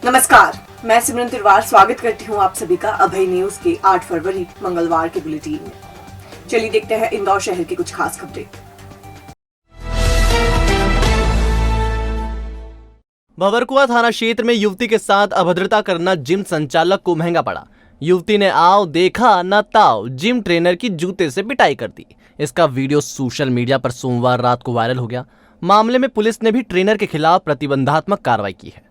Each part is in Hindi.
नमस्कार, मैं सिमरन तिरवार स्वागत करती हूँ आप सभी का अभय न्यूज के 8 फरवरी मंगलवार के बुलेटिन में। चलिए देखते हैं इंदौर शहर की कुछ खास खबरें। भंवरकुआं थाना क्षेत्र में युवती के साथ अभद्रता करना जिम संचालक को महंगा पड़ा। युवती ने आओ देखा न ताओ जिम ट्रेनर की जूते से पिटाई कर दी। इसका वीडियो सोशल मीडिया पर सोमवार रात को वायरल हो गया। मामले में पुलिस ने भी ट्रेनर के खिलाफ प्रतिबंधात्मक कार्रवाई की है।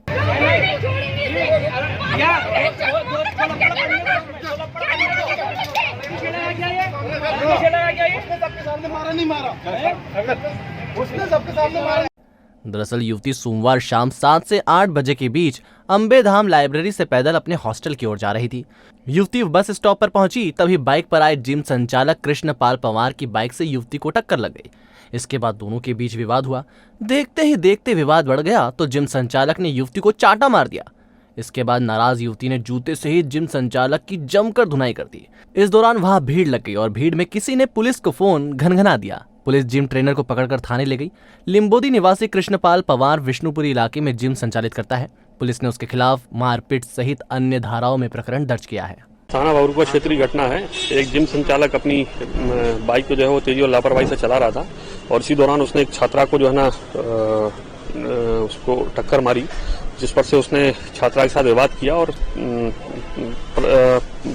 दरअसल युवती सोमवार शाम 7 से 8 बजे के बीच अंबेधाम लाइब्रेरी से पैदल अपने हॉस्टल की ओर जा रही थी। युवती बस स्टॉप पर पहुंची, तभी बाइक पर आए जिम संचालक कृष्णपाल पवार की बाइक से युवती को टक्कर लग गई। इसके बाद दोनों के बीच विवाद हुआ। देखते ही देखते विवाद बढ़ गया तो जिम संचालक ने युवती को चांटा मार दिया। इसके बाद नाराज युवती ने जूते से ही जिम संचालक की जमकर धुनाई कर दी। इस दौरान वहां भीड़ लग गई और भीड़ में किसी ने पुलिस को फोन घनघना दिया। पुलिस जिम ट्रेनर को पकड़कर थाने ले गई। लिम्बोदी निवासी कृष्णपाल पवार विष्णुपुरी इलाके में जिम संचालित करता है। पुलिस ने उसके खिलाफ मारपीट सहित अन्य धाराओं में प्रकरण दर्ज किया है। थाना भंवरकुआं क्षेत्रीय घटना है। एक जिम संचालक अपनी बाइक को जो है वो तेजी और लापरवाही से चला रहा था और इसी दौरान उसने एक छात्रा को जो है ना उसको टक्कर मारी, जिस पर से उसने छात्रा के साथ विवाद किया और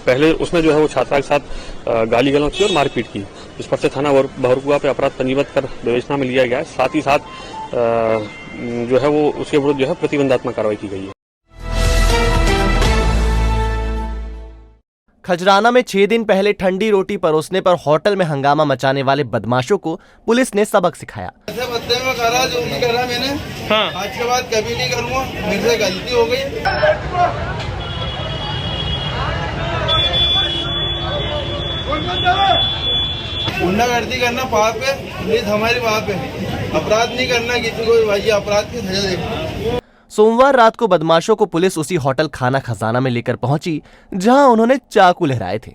पहले उसने जो है वो छात्रा के साथ गाली गलौज की और मारपीट की, जिस पर से थाना भंवरकुआं पे अपराध पंजीबद्ध कर विवेचना में लिया गया है। साथ ही साथ जो है वो उसके विरुद्ध जो है प्रतिबंधात्मक कार्रवाई की गई है। खजराना में 6 दिन पहले ठंडी रोटी परोसने पर होटल में हंगामा मचाने वाले बदमाशों को पुलिस ने सबक सिखाया। ऐसे बदले में करा जो नहीं करा मैंने, हाँ। आज के बाद कभी नहीं करूँगा, मेरे से गलती हो गई। गुंडागर्दी करना पाप है, पुलिस हमारी बाप है। अपराध नहीं करना किसी को, भाई अपराध की सजा देगी। सोमवार रात को बदमाशों को पुलिस उसी होटल खाना खजाना में लेकर पहुंची जहां उन्होंने चाकू लहराए थे।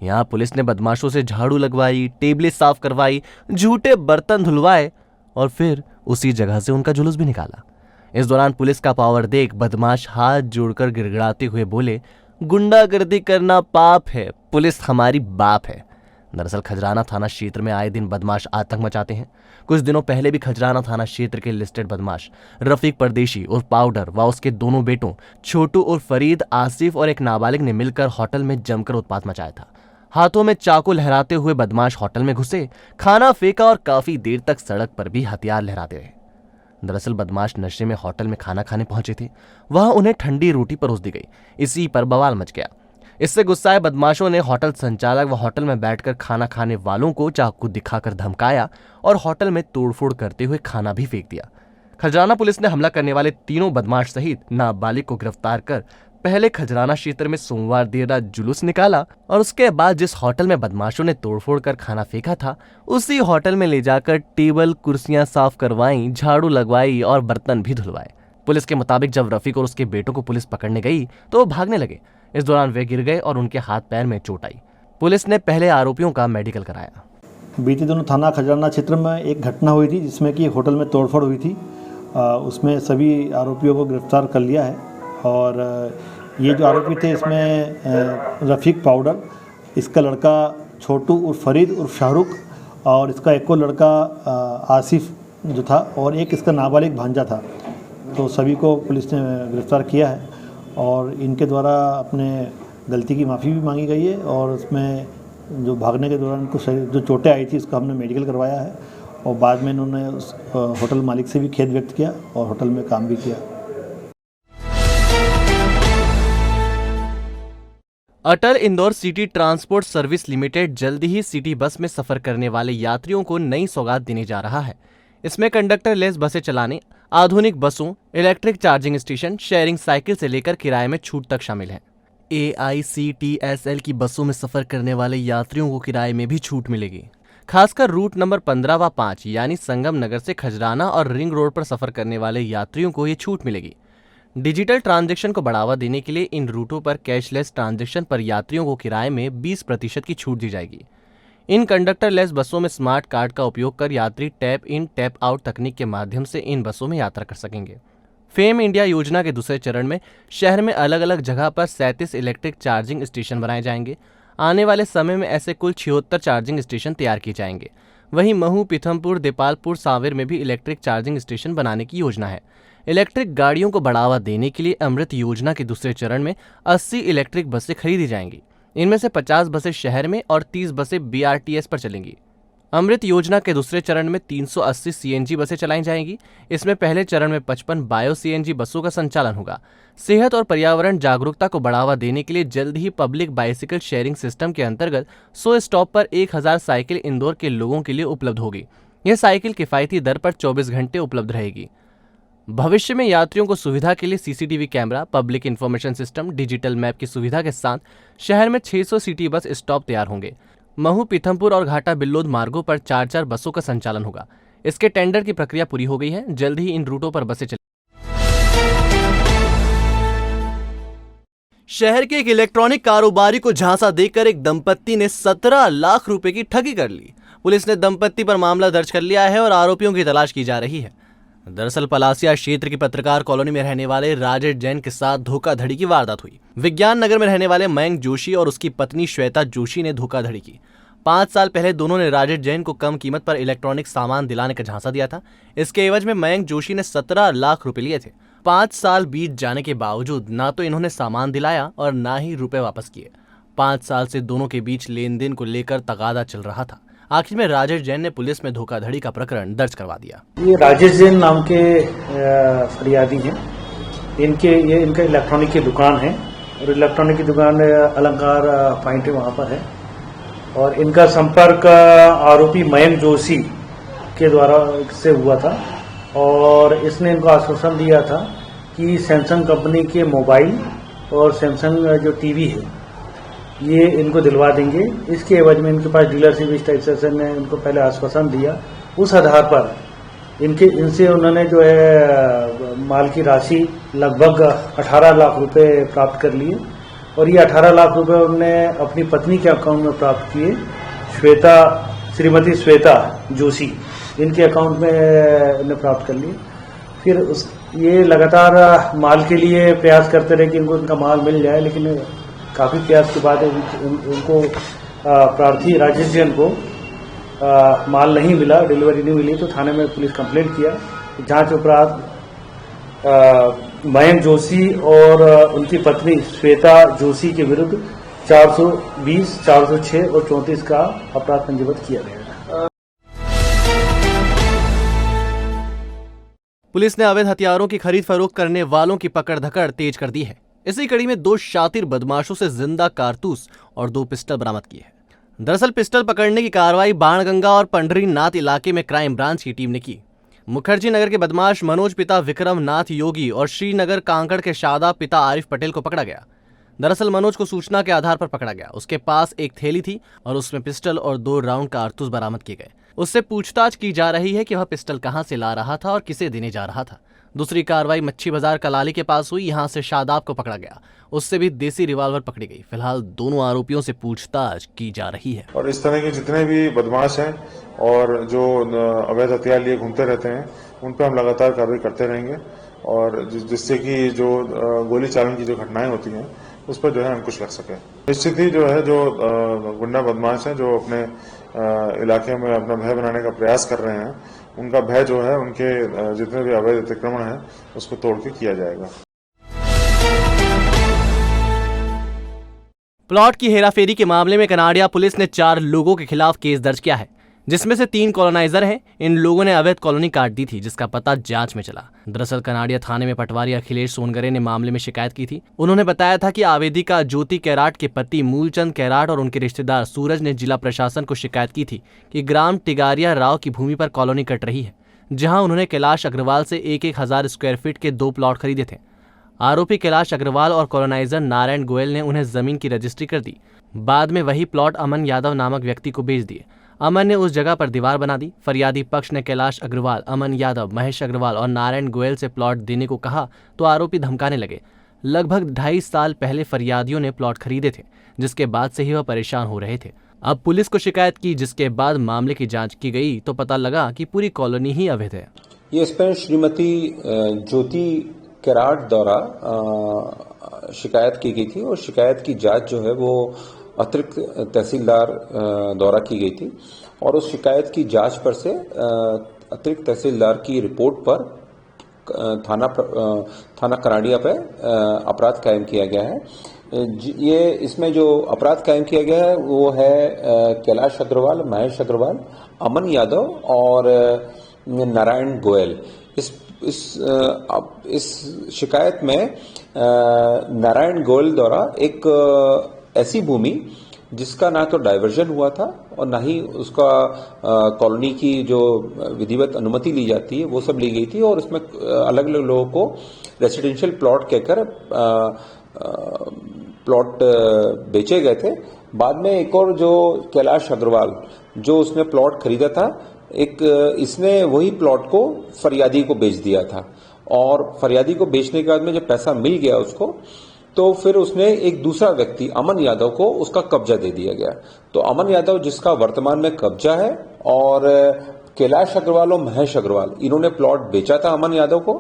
यहां पुलिस ने बदमाशों से झाड़ू लगवाई, टेबलें साफ करवाई, झूठे बर्तन धुलवाए और फिर उसी जगह से उनका जुलूस भी निकाला। इस दौरान पुलिस का पावर देख बदमाश हाथ जोड़कर गिड़गिड़ाते हुए बोले, गुंडागर्दी करना पाप है, पुलिस हमारी बाप है। दरअसल खजराना थाना क्षेत्र में आए दिन बदमाश आतंक मचाते हैं। कुछ दिनों पहले भी खजराना थाना क्षेत्र के लिस्टेड बदमाश रफीक परदेशी और पाउडर व उसके दोनों बेटों छोटू और फरीद, आसिफ और एक नाबालिग ने मिलकर होटल में जमकर उत्पात मचाया था। हाथों में चाकू लहराते हुए बदमाश होटल में घुसे, खाना फेंका और काफी देर तक सड़क पर भी हथियार लहराते रहे। दरअसल बदमाश नशे में होटल में खाना खाने पहुंचे थे। वहां उन्हें ठंडी रोटी परोस दी गई। इसी पर बवाल मच गया। इससे गुस्साए बदमाशों ने होटल संचालक व होटल में बैठकर खाना खाने वालों को चाकू दिखाकर धमकाया और होटल में तोड़फोड़ करते हुए खाना भी फेंक दिया। खजराना पुलिस ने हमला करने वाले तीनों बदमाश सहित नाबालिग को गिरफ्तार कर पहले खजराना क्षेत्र में सोमवार देर रात जुलूस निकाला और उसके बाद जिस होटल में बदमाशों ने तोड़फोड़ कर खाना फेंका था उसी होटल में ले जाकर टेबल कुर्सियां साफ करवाई, झाड़ू लगवाई और बर्तन भी धुलवाए। पुलिस के मुताबिक जब रफीक और उसके बेटों को पुलिस पकड़ने गई तो वो भागने लगे। इस दौरान वे गिर गए और उनके हाथ पैर में चोट आई। पुलिस ने पहले आरोपियों का मेडिकल कराया। बीते दिनों थाना खजराना क्षेत्र में एक घटना हुई थी जिसमें कि होटल में तोड़फोड़ हुई थी। उसमें सभी आरोपियों को गिरफ्तार कर लिया है और ये जो आरोपी थे इसमें रफीक पाउडर, इसका लड़का छोटू और फरीद और शाहरुख और इसका एक और लड़का आसिफ जो था और एक इसका नाबालिग भांजा था। तो सभी को पुलिस ने गिरफ्तार किया है और इनके द्वारा अपने गलती की माफ़ी भी मांगी गई है और उसमें जो भागने के दौरान इनको जो चोटें आई थी उसका हमने मेडिकल करवाया है और बाद में इन्होंने उस होटल मालिक से भी खेद व्यक्त किया और होटल में काम भी किया। Atal Indore city transport service limited जल्दी ही सिटी बस में सफर करने वाले यात्रियों को नई सौगात देने जा रहा है। इसमें कंडक्टर लेस बसें चलाने, आधुनिक बसों, electric charging station, sharing cycle से लेकर किराए में छूट तक शामिल है। AICTSL की बसों में सफर करने वाले यात्रियों को किराए में भी छूट मिलेगी। खासकर रूट नंबर 15 व 5 यानी संगम नगर से खजराना और रिंग रोड पर सफर करने वाले यात्रियों को ये छूट मिलेगी। डिजिटल ट्रांजैक्शन को बढ़ावा देने के लिए इन रूटों पर कैशलेस ट्रांजैक्शन पर यात्रियों को किराए में 20% की छूट दी जाएगी। इन कंडक्टर लेस बसों में स्मार्ट कार्ड का उपयोग कर यात्री टैप इन टैप आउट तकनीक के माध्यम से इन बसों में यात्रा कर सकेंगे। फेम इंडिया योजना के दूसरे चरण में शहर में अलग अलग जगह पर 37 इलेक्ट्रिक चार्जिंग स्टेशन बनाए जाएंगे। आने वाले समय में ऐसे कुल 76 चार्जिंग स्टेशन तैयार किए जाएंगे। वहीं महू, पीथमपुर, देपालपुर, सांवेर में भी इलेक्ट्रिक चार्जिंग स्टेशन बनाने की योजना है। इलेक्ट्रिक गाड़ियों को बढ़ावा देने के लिए अमृत योजना के दूसरे चरण में 80 इलेक्ट्रिक बसें खरीदी जाएंगी। इनमें से 50 बसें शहर में और 30 बसें BRTS पर चलेंगी। अमृत योजना के दूसरे चरण में 380 CNG बसें चलाई जाएंगी। इसमें पहले चरण में 55 बायो CNG बसों का संचालन होगा। सेहत और पर्यावरण जागरूकता को बढ़ावा देने के लिए जल्द ही पब्लिक बाइसिकल शेयरिंग सिस्टम के अंतर्गत 100 स्टॉप पर 1000 साइकिल इंदौर के लोगों के लिए उपलब्ध होगी। यह साइकिल किफायती दर पर 24 घंटे उपलब्ध रहेगी। भविष्य में यात्रियों को सुविधा के लिए CCTV camera, public information system, digital map की सुविधा के साथ शहर में 600 सिटी बस स्टॉप तैयार होंगे। महू, पीथमपुर और घाटा बिल्लोद मार्गों पर 4-4 बसों का संचालन होगा। इसके टेंडर की प्रक्रिया पूरी हो गई है। जल्द ही इन रूटों पर बसें चलेंगी। शहर के एक इलेक्ट्रॉनिक कारोबारी को झांसा देकर एक दंपत्ति ने 17 लाख रुपए की ठगी कर ली। पुलिस ने दंपत्ति पर मामला दर्ज कर लिया है और आरोपियों की तलाश की जा रही है। दरअसल पलासिया क्षेत्र की पत्रकार कॉलोनी में रहने वाले राजेश जैन के साथ धोखाधड़ी की वारदात हुई। विज्ञान नगर में रहने वाले मयंक जोशी और उसकी पत्नी श्वेता जोशी ने धोखाधड़ी की। 5 साल पहले दोनों ने राजेश जैन को कम कीमत पर इलेक्ट्रॉनिक सामान दिलाने का झांसा दिया था। इसके एवज में मयंक जोशी ने 17 लाख रुपए लिए थे। 5 साल बीत जाने के बावजूद ना तो इन्होंने सामान दिलाया और ना ही रुपए वापस किए। 5 साल से दोनों के बीच लेन देन को लेकर तगादा चल रहा था। आखिर में राजेश जैन ने पुलिस में धोखाधड़ी का प्रकरण दर्ज करवा दिया। ये राजेश जैन नाम के फरियादी हैं। इनका इलेक्ट्रॉनिक की दुकान है और इलेक्ट्रॉनिक की दुकान अलंकार पॉइंट है, वहाँ पर है। और इनका संपर्क आरोपी मयंक जोशी के द्वारा से हुआ था और इसने इनको आश्वासन दिया था कि सैमसंग कंपनी के मोबाइल और सैमसंग जो टीवी है ये इनको दिलवा देंगे। इसके एवज में इनके पास डीलरशिप इस टाइप से ने इनको पहले आश्वासन दिया। उस आधार पर इनसे उन्होंने जो है माल की राशि लगभग 18 लाख रुपए प्राप्त कर लिए और ये 18 लाख रुपए उन्होंने अपनी पत्नी के अकाउंट में प्राप्त किए। श्रीमती श्वेता जोशी इनके अकाउंट में इन्हें प्राप्त कर लिए। फिर ये लगातार माल के लिए प्रयास करते रहे कि इनको इनका माल मिल जाए, लेकिन काफी प्रयास के बाद उनको प्रार्थी राजेश जैन को माल नहीं मिला, डिलीवरी नहीं मिली, तो थाने में पुलिस कंप्लेंट किया। जांच उपरांत मयंक जोशी और उनकी पत्नी श्वेता जोशी के विरुद्ध 420, 406 और 34 का अपराध पंजीबद्ध किया गया। पुलिस ने अवैध हथियारों की खरीद फरोख्त करने वालों की पकड़ धकड़ तेज कर दी है। इसी कड़ी में 2 शातिर बदमाशों से जिंदा कारतूस और 2 पिस्टल बरामद किए हैं। दरअसल पिस्टल पकड़ने की कार्रवाई बाणगंगा और पंडरी नाथ इलाके में क्राइम ब्रांच की टीम ने की। मुखर्जी नगर के बदमाश मनोज पिता विक्रम नाथ योगी और श्रीनगर कांकड़ के शादाब पिता आरिफ पटेल को पकड़ा गया। दरअसल मनोज को सूचना के आधार पर पकड़ा गया। उसके पास एक थैली थी और उसमें पिस्टल और 2 राउंड कारतूस बरामद किए गए। उससे पूछताछ की जा रही है कि वह पिस्टल कहां से ला रहा था और किसे देने जा रहा था। दूसरी कार्रवाई मच्छी बाजार कलाली के पास हुई। यहां से शादाब को पकड़ा गया। उससे भी देसी रिवॉल्वर पकड़ी गई। फिलहाल दोनों आरोपियों से पूछताछ की जा रही है। और इस तरह के जितने भी बदमाश हैं और जो अवैध हथियार लिए घूमते रहते हैं उन पर हम लगातार कार्रवाई करते रहेंगे और जिससे कि जो गोली चालन की जो घटनाएं होती हैं उस पर जो है अंकुश लग सके। निश्चित ही जो है जो गुंडा बदमाश हैं जो अपने इलाके में अपना भय बनाने का प्रयास कर रहे हैं, उनका भय जो है उनके जितने भी अवैध अतिक्रमण है उसको तोड़ के किया जाएगा। प्लॉट की हेराफेरी के मामले में कनाडिया पुलिस ने 4 लोगों के खिलाफ केस दर्ज किया है, जिसमें से 3 कॉलोनाइजर हैं। इन लोगों ने अवैध कॉलोनी काट दी थी, जिसका पता जांच में चला। दरअसल कनाडिया थाने में पटवारी अखिलेश सोनगरे ने मामले में शिकायत की थी। उन्होंने बताया था कि आवेदिका ज्योति कैराट के पति मूलचंद कैराट और उनके रिश्तेदार सूरज ने जिला प्रशासन को शिकायत की थी कि ग्राम टिगारिया राव की भूमि पर कॉलोनी कट रही है, जहां उन्होंने कैलाश अग्रवाल से 1,000 स्क्वायर फीट के 2 प्लॉट खरीदे थे। आरोपी कैलाश अग्रवाल और कॉलोनाइजर नारायण गोयल ने उन्हें जमीन की रजिस्ट्री कर दी। बाद में वही प्लॉट अमन यादव नामक व्यक्ति को बेच दिए। अमन ने उस जगह पर दीवार बना दी। फरियादी पक्ष ने कैलाश अग्रवाल, अमन यादव, महेश अग्रवाल और नारायण गोयल से प्लॉट देने को कहा तो आरोपी धमकाने लगे। लगभग 2.5 साल पहले फरियादियों ने प्लॉट खरीदे थे, जिसके बाद से ही वह परेशान हो रहे थे। अब पुलिस को शिकायत की, जिसके बाद मामले की जांच की गई तो पता लगा कि पूरी कॉलोनी ही अवैध है। ये इस पर श्रीमती ज्योति केराट द्वारा शिकायत की गई थी और शिकायत की जांच जो है वो अतिरिक्त तहसीलदार द्वारा की गई थी और उस शिकायत की जांच पर से अतिरिक्त तहसीलदार की रिपोर्ट पर थाना कराड़िया पे अपराध कायम किया गया है। ये इसमें जो अपराध कायम किया गया है वो है कैलाश अग्रवाल, महेश अग्रवाल, अमन यादव और नारायण गोयल। इस शिकायत में नारायण गोयल द्वारा एक ऐसी भूमि जिसका ना तो डाइवर्जन हुआ था और ना ही उसका कॉलोनी की जो विधिवत अनुमति ली जाती है वो सब ली गई थी और उसमें अलग अलग लोगों को रेसिडेंशियल प्लॉट कहकर प्लॉट बेचे गए थे। बाद में एक और जो कैलाश अग्रवाल जो उसने प्लॉट खरीदा था, इसने वही प्लॉट को फरियादी को बेच दिया था और फरियादी को बेचने के बाद में जब पैसा मिल गया उसको, तो फिर उसने एक दूसरा व्यक्ति अमन यादव को उसका कब्जा दे दिया गया। तो अमन यादव जिसका वर्तमान में कब्जा है और कैलाश अग्रवाल और महेश अग्रवाल इन्होंने प्लॉट बेचा था अमन यादव को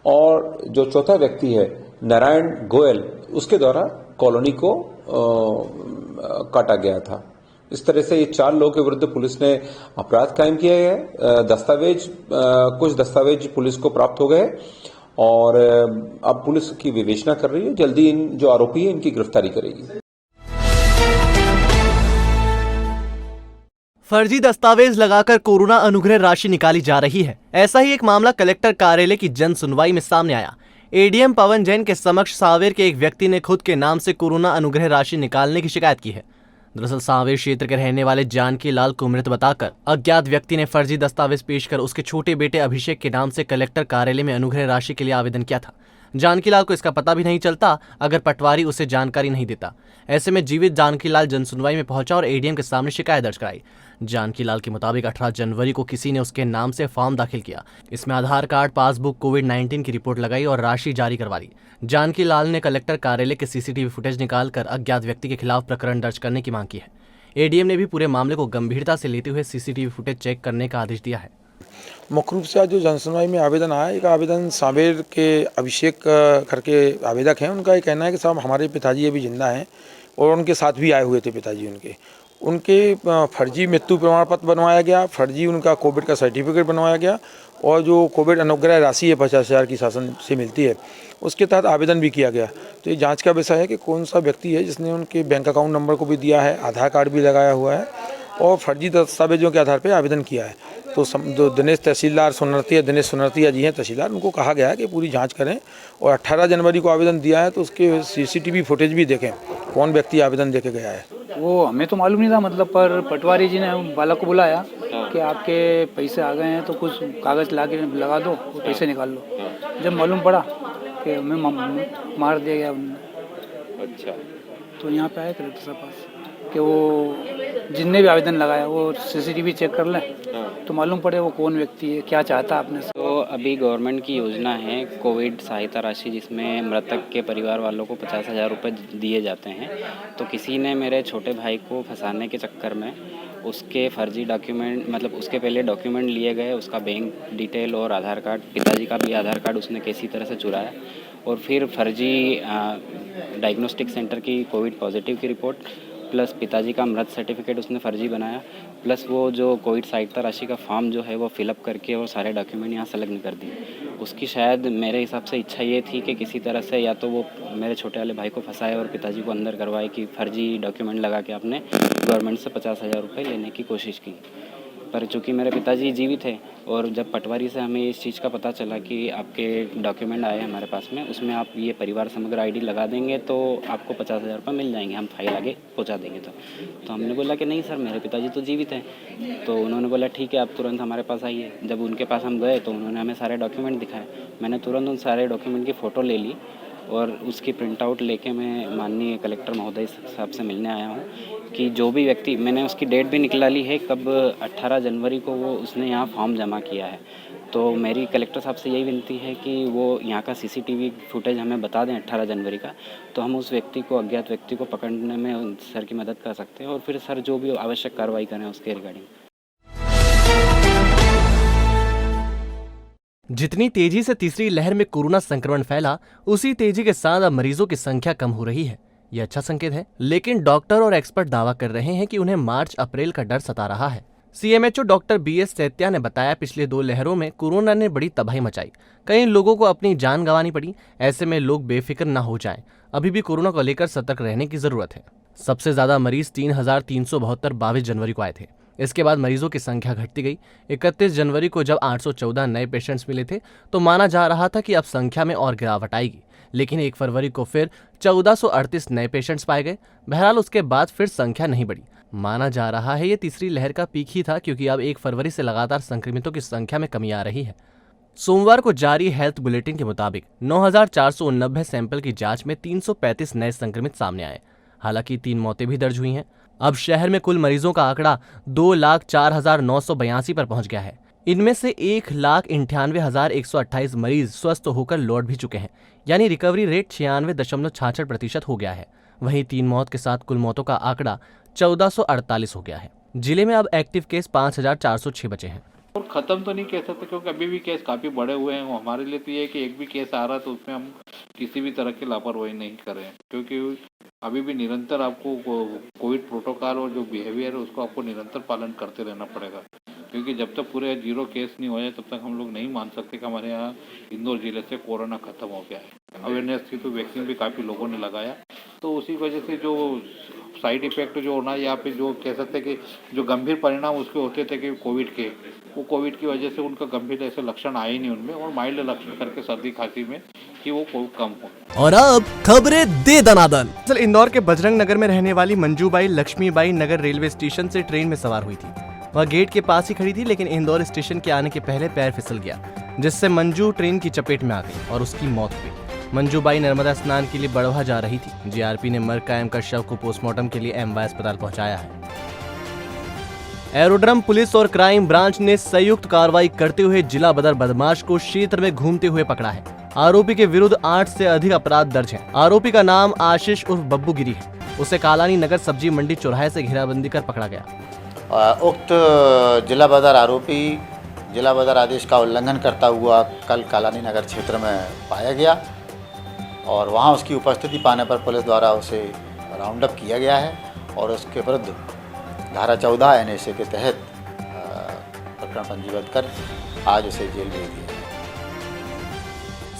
और जो चौथा व्यक्ति है नारायण गोयल उसके द्वारा कॉलोनी को काटा गया था। इस तरह से ये 4 लोगों के विरुद्ध पुलिस ने अपराध कायम किया है। कुछ दस्तावेज पुलिस को प्राप्त हो गए और अब पुलिस की विवेचना कर रही है। जल्दी इन जो आरोपी है इनकी गिरफ्तारी करेगी। फर्जी दस्तावेज लगाकर कोरोना अनुग्रह राशि निकाली जा रही है। ऐसा ही एक मामला कलेक्टर कार्यालय की जन सुनवाई में सामने आया। एडीएम पवन जैन के समक्ष सांवेर के एक व्यक्ति ने खुद के नाम से कोरोना अनुग्रह राशि निकालने की शिकायत की है। दरअसल सांवेर क्षेत्र के रहने वाले जानकी लाल को मृत बताकर अज्ञात व्यक्ति ने फर्जी दस्तावेज पेश कर उसके छोटे बेटे अभिषेक के नाम से कलेक्टर कार्यालय में अनुग्रह राशि के लिए आवेदन किया था। जानकी लाल को इसका पता भी नहीं चलता अगर पटवारी उसे जानकारी नहीं देता। ऐसे में जीवित जानकी लाल जनसुनवाई में पहुंचा और एडीएम के सामने शिकायत दर्ज कराई। जानकी लाल के मुताबिक 18 जनवरी को किसी ने उसके नाम से फॉर्म दाखिल किया। इसमें आधार कार्ड, पासबुक, कोविड-19 की रिपोर्ट लगाई और राशि जारी करवा दी। जानकी लाल ने कलेक्टर कार्यालय के सीसीटीवी फुटेज निकालकर अज्ञात व्यक्ति के खिलाफ प्रकरण दर्ज करने की मांग की है। एडीएम ने भी पूरे मामले को गंभीरता से लेते हुए सीसीटीवी फुटेज चेक करने का आदेश दिया है। मुख्य रूप से आज जो जनसुनवाई में आवेदन आया, एक आवेदन सांवेर के अभिषेक करके आवेदक हैं। उनका ये कहना है कि साहब हमारे पिताजी अभी जिंदा हैं और उनके साथ भी आए हुए थे पिताजी उनके फर्जी मृत्यु प्रमाण पत्र बनवाया गया, फर्जी उनका कोविड का सर्टिफिकेट बनवाया गया और जो कोविड अनुग्रह राशि है 50,000 की शासन से मिलती है उसके तहत आवेदन भी किया गया। तो ये जांच का विषय है कि कौन सा व्यक्ति है जिसने उनके बैंक अकाउंट नंबर को भी दिया है, आधार कार्ड भी लगाया हुआ है और फर्जी दस्तावेजों के आधार पर आवेदन किया है। तो जो दिनेश सोनरतिया जी हैं तहसीलदार, उनको कहा गया है कि पूरी जांच करें और 18 जनवरी को आवेदन दिया है तो उसके सीसीटीवी फुटेज भी देखें कौन व्यक्ति आवेदन देके गया है। वो हमें तो मालूम नहीं था, मतलब पर पटवारी जी ने बालक को बुलाया कि आपके पैसे आ गए हैं तो कुछ कागज़ ला के लगा दो और पैसे निकाल लो। जब मालूम पड़ा कि हमें मार दिया गया उन्होंने। अच्छा, तो यहाँ पे आए कलेक्टर साहब पास कि वो जिनने भी आवेदन लगाया वो सीसीटीवी चेक कर लें तो मालूम पड़े वो कौन व्यक्ति है, क्या चाहता है आपने से। तो अभी गवर्नमेंट की योजना है कोविड सहायता राशि, जिसमें मृतक के परिवार वालों को 50,000 रुपये दिए जाते हैं। तो किसी ने मेरे छोटे भाई को फंसाने के चक्कर में उसके फर्जी डॉक्यूमेंट, मतलब उसके पहले डॉक्यूमेंट लिए गए, उसका बैंक डिटेल और आधार कार्ड, पिताजी का भी आधार कार्ड उसने किसी तरह से चुराया और फिर फर्जी डायग्नोस्टिक सेंटर की कोविड पॉजिटिव की रिपोर्ट प्लस पिताजी का मृत सर्टिफिकेट उसने फर्जी बनाया, प्लस वो जो कोविड सहायता राशि का फॉर्म जो है वो फिलअप करके और सारे डॉक्यूमेंट यहाँ संलग्न कर दिए। उसकी शायद मेरे हिसाब से इच्छा ये थी कि किसी तरह से या तो वो मेरे छोटे वाले भाई को फंसाए और पिताजी को अंदर करवाए कि फर्जी डॉक्यूमेंट लगा के आपने गवर्नमेंट से 50,000 रुपये लेने की कोशिश की। पर चूँकि मेरे पिताजी जीवित थे और जब पटवारी से हमें इस चीज़ का पता चला कि आपके डॉक्यूमेंट आए हमारे पास में, उसमें आप ये परिवार समग्र आईडी लगा देंगे तो आपको 50,000 रुपये मिल जाएंगे, हम फाइल आगे पहुंचा देंगे। तो हमने बोला कि नहीं सर, मेरे पिताजी तो जीवित हैं। तो उन्होंने बोला ठीक है, आप तुरंत हमारे पास आइए। जब उनके पास हम गए तो उन्होंने हमें सारे डॉक्यूमेंट दिखाए। मैंने तुरंत उन सारे डॉक्यूमेंट की फ़ोटो ले ली और उसकी प्रिंट आउट लेके मैं माननीय कलेक्टर महोदय साहब से मिलने आया हूँ कि जो भी व्यक्ति, मैंने उसकी डेट भी निकला ली है कब 18 जनवरी को वो उसने यहाँ फॉर्म जमा किया है। तो मेरी कलेक्टर साहब से यही विनती है कि वो यहाँ का सीसीटीवी फुटेज हमें बता दें 18 जनवरी का, तो हम उस व्यक्ति को, अज्ञात व्यक्ति को पकड़ने में सर की मदद कर सकते हैं और फिर सर जो भी आवश्यक कार्रवाई करें उसके रिगार्डिंग। जितनी तेजी से तीसरी लहर में कोरोना संक्रमण फैला, उसी तेजी के साथ अब मरीजों की संख्या कम हो रही है। यह अच्छा संकेत है, लेकिन डॉक्टर और एक्सपर्ट दावा कर रहे हैं कि उन्हें मार्च अप्रैल का डर सता रहा है। सीएमएचओ डॉक्टर BS सैत्या ने बताया, पिछले 2 लहरों में कोरोना ने बड़ी तबाही मचाई, कई लोगों को अपनी जान गंवानी पड़ी। ऐसे में लोग बेफिक्र न हो जाएं। अभी भी कोरोना को लेकर सतर्क रहने की जरूरत है। सबसे ज्यादा मरीज 3,372 22 जनवरी को आए थे। इसके बाद मरीजों की संख्या घटती गई। 31 जनवरी को जब 814 नए पेशेंट्स मिले थे तो माना जा रहा था कि अब संख्या में और गिरावट आएगी, लेकिन 1 फरवरी को फिर 1438 नए पेशेंट्स पाए गए। बहरहाल उसके बाद फिर संख्या नहीं बढ़ी। माना जा रहा है ये तीसरी लहर का पीक ही था, क्योंकि अब 1 फरवरी से लगातार संक्रमितों की संख्या में कमी आ रही है। सोमवार को जारी हेल्थ बुलेटिन के मुताबिक 9,489 सैंपल की जांच में 335 नए संक्रमित सामने आए। हालांकि 3 मौतें भी दर्ज हुई हैं। अब शहर में कुल मरीजों का आंकड़ा 2,04,982 पर पहुंच गया है। इनमें से 1,98,128 मरीज स्वस्थ होकर लौट भी चुके हैं, यानी रिकवरी रेट 96.66% हो गया है। वहीं 3 मौत के साथ कुल मौतों का आंकड़ा 1448 हो गया है। जिले में अब एक्टिव केस 5,406 बचे हैं। और ख़त्म तो नहीं कह सकते, क्योंकि अभी भी केस काफ़ी बड़े हुए हैं। हमारे लिए तो ये है कि एक भी केस आ रहा है तो उसमें हम किसी भी तरह की लापरवाही नहीं करें, क्योंकि अभी भी निरंतर आपको कोविड प्रोटोकॉल और जो बिहेवियर है उसको आपको निरंतर पालन करते रहना पड़ेगा, क्योंकि जब तक पूरे 0 केस नहीं हो जाए तब तक हम लोग नहीं मान सकते कि हमारे यहाँ इंदौर जिले से कोरोना ख़त्म हो गया है। अवेयरनेस थी तो वैक्सीन भी काफ़ी लोगों ने लगाया, तो उसी वजह से जो साइड इफेक्ट जो होना, यहाँ पे जो कह सकते हैं कि जो गंभीर परिणाम उसके होते थे कि कोविड के, वो कोविड की वजह से उनका गंभीर ऐसे लक्षण आए नहीं उनमें, और माइल्ड लक्षण करके सर्दी खांसी में कि वो कम हो। और अब खबरें दे दनादन। इंदौर के बजरंग नगर में रहने वाली मंजूबाई लक्ष्मीबाई नगर रेलवे स्टेशन से ट्रेन में सवार हुई थी। वह गेट के पास ही खड़ी थी, लेकिन इंदौर स्टेशन के आने के पहले पैर फिसल गया, जिससे मंजू ट्रेन की चपेट में आ गई और उसकी मौत हुई। मंजूबाई नर्मदा स्नान के लिए बड़वा जा रही थी। जीआरपी ने मर्ग कायम कर शव को पोस्टमार्टम के लिए MY अस्पताल पहुंचाया है। एरोड्रम पुलिस और क्राइम ब्रांच ने संयुक्त कार्रवाई करते हुए जिला बदर बदमाश को क्षेत्र में घूमते हुए पकड़ा है। आरोपी के विरुद्ध 8 से अधिक अपराध दर्ज हैं। आरोपी का नाम आशीष उर्फ बब्बू गिरी है। उसे कालानी नगर सब्जी मंडी चौराहे से घेराबंदी कर पकड़ा गया। उक्त जिला बदर आरोपी जिला बदर आदेश का उल्लंघन करता हुआ कल कालानी नगर क्षेत्र में पाया गया और वहां उसकी उपस्थिति पाने पर पुलिस द्वारा उसे राउंड अप किया गया है और उसके विरुद्ध धारा 14 NSA के तहत प्रकरण पंजीबद्ध कर आज उसे जेल भेज दिया।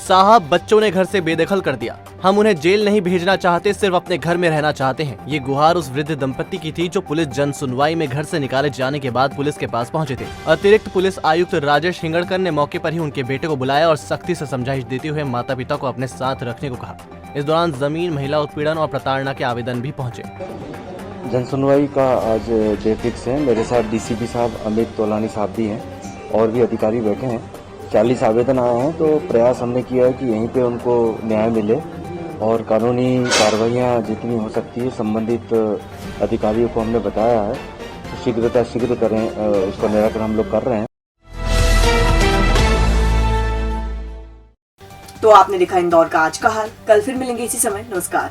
साहब, बच्चों ने घर से बेदखल कर दिया। हम उन्हें जेल नहीं भेजना चाहते, सिर्फ अपने घर में रहना चाहते हैं। ये गुहार उस वृद्ध दंपत्ति की थी जो पुलिस जन सुनवाई में घर से निकाले जाने के बाद पुलिस के पास पहुंचे थे। अतिरिक्त पुलिस आयुक्त राजेश हिंगड़कर ने मौके पर ही उनके बेटे को बुलाया और सख्ती से समझाइश देते हुए माता पिता को अपने साथ रखने को कहा। इस दौरान जमीन, महिला उत्पीड़न और प्रताड़ना के आवेदन भी पहुँचे। जन सुनवाई का आज डे फिक्स है। मेरे साथ DCP साहब अमित तोलानी साहब भी हैं और भी अधिकारी बैठे हैं। 40 आवेदन आए हैं, तो प्रयास हमने किया है कि यहीं पे उनको न्याय मिले और कानूनी कार्रवाइयाँ जितनी हो सकती है संबंधित अधिकारियों को हमने बताया है, तो शीघ्र करें, उसका निराकरण हम लोग कर रहे हैं। तो आपने देखा इंदौर का आज का हाल। कल फिर मिलेंगे इसी समय। नमस्कार।